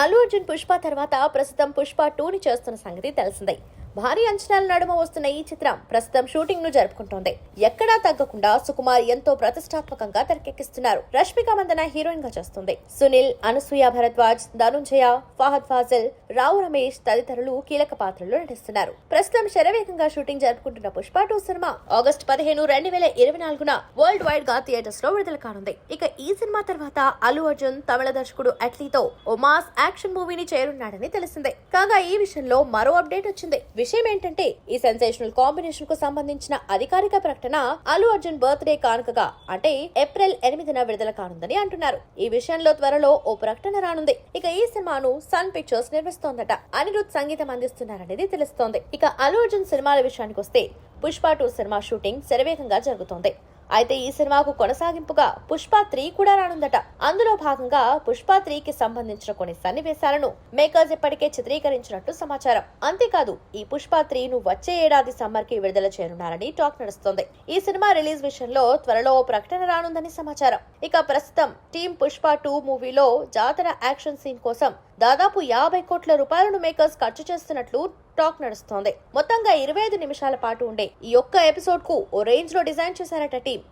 అల్లు అర్జున్ పుష్ప తర్వాత ప్రస్తుతం పుష్ప 2ని చేస్తున్న సంగతి తెలిసిందే. భారీ అంచనాల నడుమ వస్తున్న ఈ చిత్రం ప్రస్తుతం షూటింగ్ ను జరుపుకుంటోంది. ఎక్కడా తగ్గకుండా సుకుమార్ ఎంతో ప్రతిష్టాత్మకంగా తెరకెక్కిస్తున్నారు. రష్మిక మందన హీరోయిన్ గా చేస్తుంది. సునీల్, అనసూయ భరద్వాజ్, ధనుంజయ, ఫహద్ ఫాజిల్, రావు రమేష్ తదితరులు కీలక పాత్రల్లో నటిస్తున్నారు. ప్రస్తుతం శరవేగంగా షూటింగ్ జరుపుకుంటున్న పుష్ప 2 సినిమా ఆగస్టు 15, 2024న వరల్డ్ వైడ్ గా థియేటర్స్ లో విడుదల కానుంది. ఇక ఈ సినిమా తర్వాత అల్లు అర్జున్ తమిళ దర్శకుడు అట్లీతో ఓ మాస్ యాక్షన్ మూవీని చేరున్నాడని తెలిసిందే. కాగా ఈ విషయంలో మరో అప్డేట్ వచ్చింది. విషయం ఏంటంటే ఈ సెన్సేషనల్ కాంబినేషన్ కు సంబంధించిన అధికారిక ప్రకటన అల్లు అర్జున్ బర్త్డే కానుకగా అంటే ఏప్రిల్ 8న విడుదల కానుందని అంటున్నారు. ఈ విషయంలో త్వరలో ఓ ప్రకటన రానుంది. ఇక ఈ సినిమాను సన్ పిక్చర్స్ నిర్మిస్తోందట. అనిరుద్ సంగీతం అందిస్తున్నారనేది తెలుస్తోంది. ఇక అల్లు అర్జున్ సినిమాల విషయానికి వస్తే పుష్ప 2 సినిమా షూటింగ్ శరవేగంగా జరుగుతోంది. అయితే ఈ సినిమాకు కొనసాగింపుగా పుష్ప 3 కూడా రానుందట. అందులో భాగంగా పుష్ప 3కి సంబంధించిన కొన్ని సన్నివేశాలను మేకర్స్ ఇప్పటికే చిత్రీకరించినట్టు సమాచారం. అంతేకాదు ఈ పుష్ప 3ను వచ్చే ఏడాది సమ్మర్ కి విడుదల చేయనున్నారని టాక్ నడుస్తోంది. ఈ సినిమా రిలీజ్ విషయంలో త్వరలో ప్రకటన రానుందని సమాచారం. ఇక ప్రస్తుతం టీం పుష్ప 2 మూవీలో జాతర యాక్షన్ సీన్ కోసం దాదాపు 50 కోట్ల రూపాయలను మేకర్స్ ఖర్చు చేస్తున్నట్లు టాక్ నడుస్తోంది. మొత్తంగా 25 నిమిషాల పాటు ఉండే ఈ ఒక్క ఎపిసోడ్ కు ఓ రేంజ్ లో డిజైన్ చేశారట టీం.